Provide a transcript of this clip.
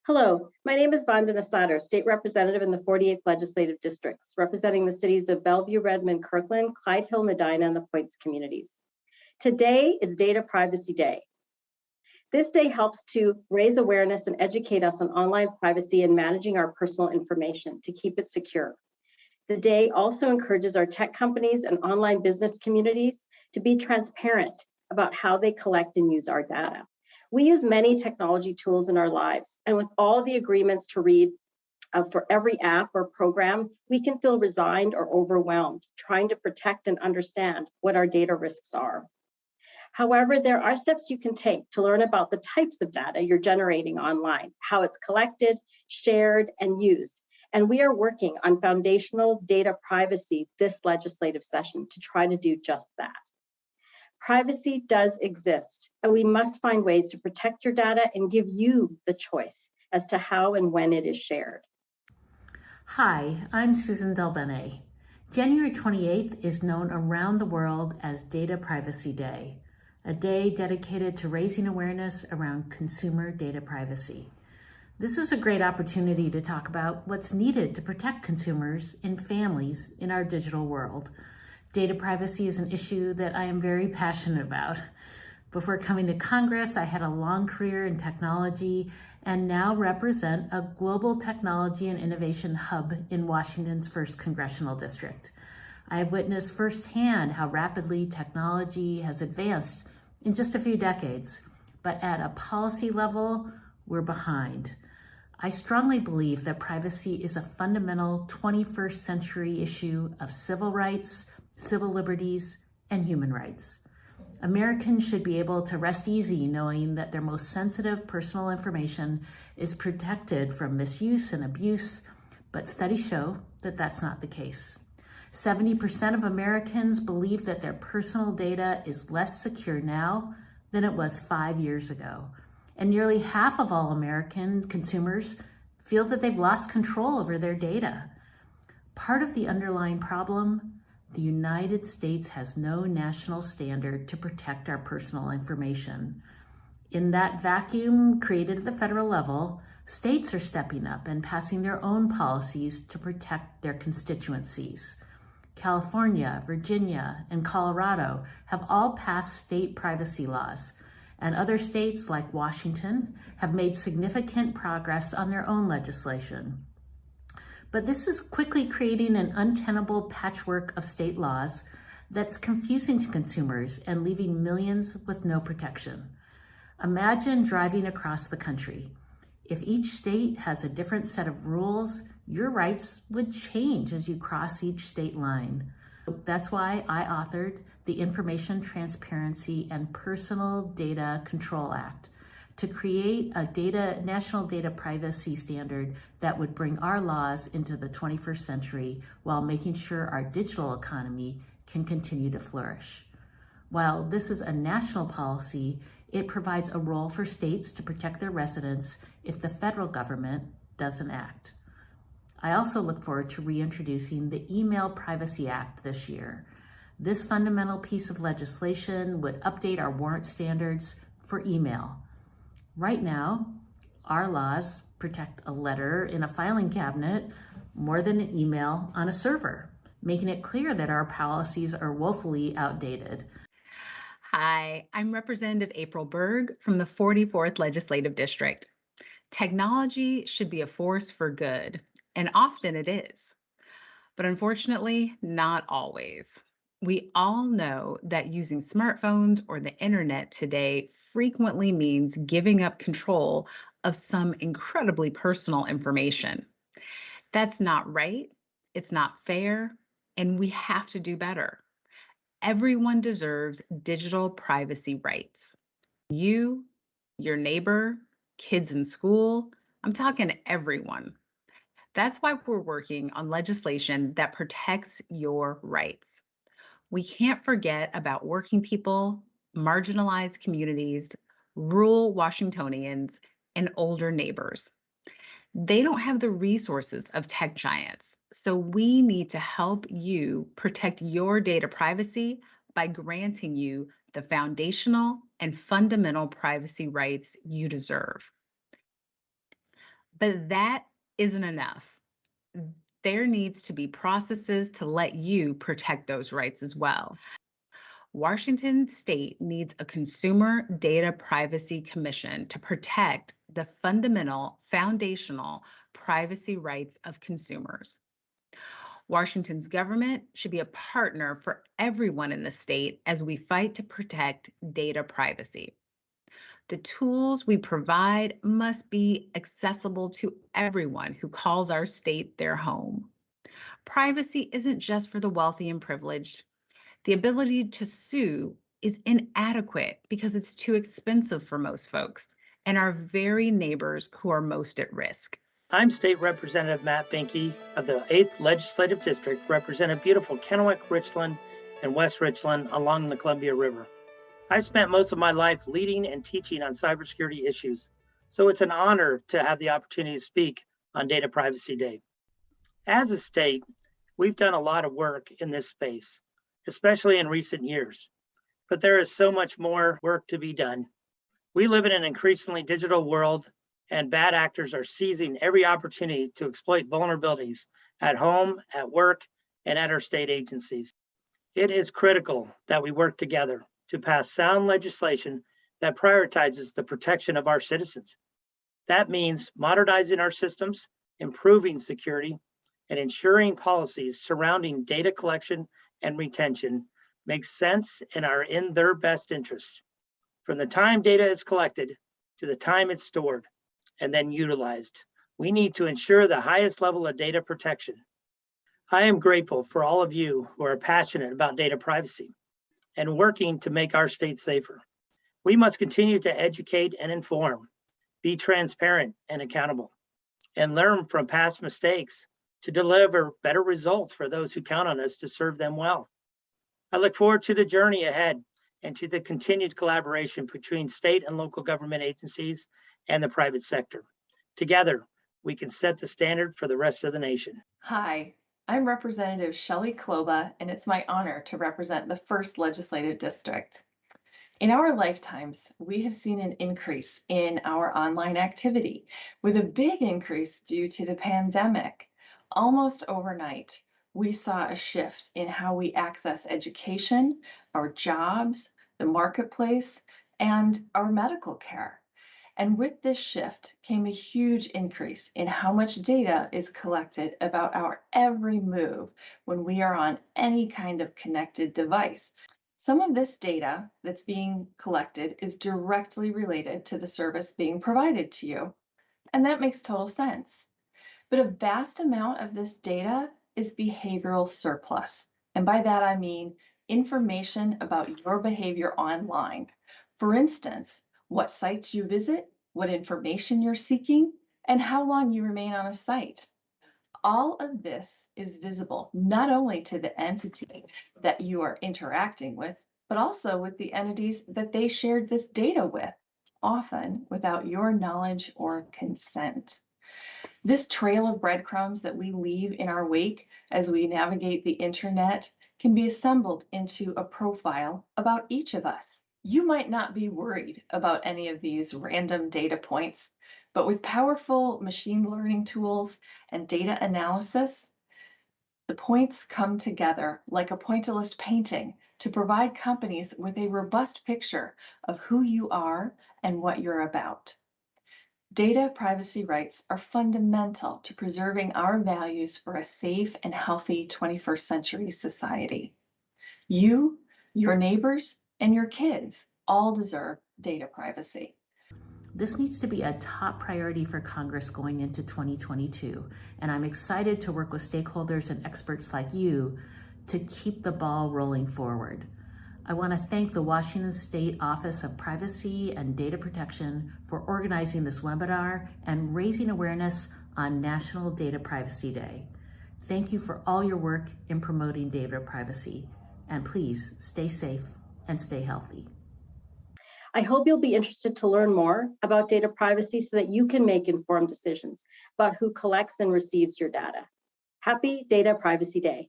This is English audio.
Hello, my name is Vandana Slatter, State Representative in the 48th Legislative Districts, representing the cities of Bellevue, Redmond, Kirkland, Clyde Hill, Medina, and the Points communities. Today is Data Privacy Day. This day helps to raise awareness and educate us on online privacy and managing our personal information to keep it secure. The day also encourages our tech companies and online business communities to be transparent about how they collect and use our data. We use many technology tools in our lives, and with all the agreements to read for every app or program, we can feel resigned or overwhelmed trying to protect and understand what our data risks are. However, there are steps you can take to learn about the types of data you're generating online, how it's collected, shared, and used. And we are working on foundational data privacy this legislative session to try to do just that. Privacy does exist, and we must find ways to protect your data and give you the choice as to how and when it is shared. Hi, I'm Susan Delbenet. January 28th is known around the world as Data Privacy Day, a day dedicated to raising awareness around consumer data privacy. This is a great opportunity to talk about what's needed to protect consumers and families in our digital world. Data privacy is an issue that I am very passionate about. Before coming to Congress, I had a long career in technology and now represent a global technology and innovation hub in Washington's 1st Congressional District. I have witnessed firsthand how rapidly technology has advanced in just a few decades, but at a policy level, we're behind. I strongly believe that privacy is a fundamental 21st century issue of civil rights, civil liberties, and human rights. Americans should be able to rest easy knowing that their most sensitive personal information is protected from misuse and abuse, but studies show that that's not the case. 70% of Americans believe that their personal data is less secure now than it was 5 years ago. And nearly half of all American consumers feel that they've lost control over their data. Part of the underlying problem, the United States has no national standard to protect our personal information. In that vacuum created at the federal level, states are stepping up and passing their own policies to protect their constituencies. California, Virginia, and Colorado have all passed state privacy laws, and other states like Washington have made significant progress on their own legislation. But this is quickly creating an untenable patchwork of state laws that's confusing to consumers and leaving millions with no protection. Imagine driving across the country. If each state has a different set of rules, your rights would change as you cross each state line. That's why I authored the Information Transparency and Personal Data Control Act to create a national data privacy standard that would bring our laws into the 21st century while making sure our digital economy can continue to flourish. While this is a national policy, it provides a role for states to protect their residents if the federal government doesn't act. I also look forward to reintroducing the Email Privacy Act this year. This fundamental piece of legislation would update our warrant standards for email. Right now, our laws protect a letter in a filing cabinet more than an email on a server, making it clear that our policies are woefully outdated. Hi, I'm Representative April Berg from the 44th Legislative District. Technology should be a force for good, and often it is. But unfortunately, not always. We all know that using smartphones or the internet today frequently means giving up control of some incredibly personal information. That's not right, it's not fair, and we have to do better. Everyone deserves digital privacy rights. You, your neighbor, kids in school, I'm talking everyone. That's why we're working on legislation that protects your rights. We can't forget about working people, marginalized communities, rural Washingtonians, and older neighbors. They don't have the resources of tech giants, so we need to help you protect your data privacy by granting you the foundational and fundamental privacy rights you deserve. But that isn't enough. There needs to be processes to let you protect those rights as well. Washington state needs a Consumer Data Privacy Commission to protect the fundamental, foundational privacy rights of consumers. Washington's government should be a partner for everyone in the state as we fight to protect data privacy. The tools we provide must be accessible to everyone who calls our state their home. Privacy isn't just for the wealthy and privileged. The ability to sue is inadequate because it's too expensive for most folks and our very neighbors who are most at risk. I'm State Representative Matt Binke of the 8th Legislative District, representing beautiful Kennewick, Richland, and West Richland along the Columbia River. I spent most of my life leading and teaching on cybersecurity issues, so it's an honor to have the opportunity to speak on Data Privacy Day. As a state, we've done a lot of work in this space, especially in recent years, but there is so much more work to be done. We live in an increasingly digital world, and bad actors are seizing every opportunity to exploit vulnerabilities at home, at work, and at our state agencies. It is critical that we work together to pass sound legislation that prioritizes the protection of our citizens. That means modernizing our systems, improving security, and ensuring policies surrounding data collection and retention make sense and are in their best interest. From the time data is collected to the time it's stored and then utilized, we need to ensure the highest level of data protection. I am grateful for all of you who are passionate about data privacy and working to make our state safer. We must continue to educate and inform, be transparent and accountable, and learn from past mistakes to deliver better results for those who count on us to serve them well. I look forward to the journey ahead and to the continued collaboration between state and local government agencies and the private sector. Together, we can set the standard for the rest of the nation. Hi, I'm Representative Shelly Klaba, and it's my honor to represent the 1st Legislative District. In our lifetimes, we have seen an increase in our online activity, with a big increase due to the pandemic. Almost overnight, we saw a shift in how we access education, our jobs, the marketplace, and our medical care. And with this shift came a huge increase in how much data is collected about our every move when we are on any kind of connected device. Some of this data that's being collected is directly related to the service being provided to you, and that makes total sense. But a vast amount of this data is behavioral surplus. And by that, I mean information about your behavior online. For instance, what sites you visit, what information you're seeking, and how long you remain on a site. All of this is visible not only to the entity that you are interacting with, but also with the entities that they shared this data with, often without your knowledge or consent. This trail of breadcrumbs that we leave in our wake as we navigate the internet can be assembled into a profile about each of us. You might not be worried about any of these random data points, but with powerful machine learning tools and data analysis, the points come together like a pointillist painting to provide companies with a robust picture of who you are and what you're about. Data privacy rights are fundamental to preserving our values for a safe and healthy 21st century society. You, your neighbors, and your kids all deserve data privacy. This needs to be a top priority for Congress going into 2022, and I'm excited to work with stakeholders and experts like you to keep the ball rolling forward. I want to thank the Washington State Office of Privacy and Data Protection for organizing this webinar and raising awareness on National Data Privacy Day. Thank you for all your work in promoting data privacy, and please stay safe and stay healthy. I hope you'll be interested to learn more about data privacy so that you can make informed decisions about who collects and receives your data. Happy Data Privacy Day.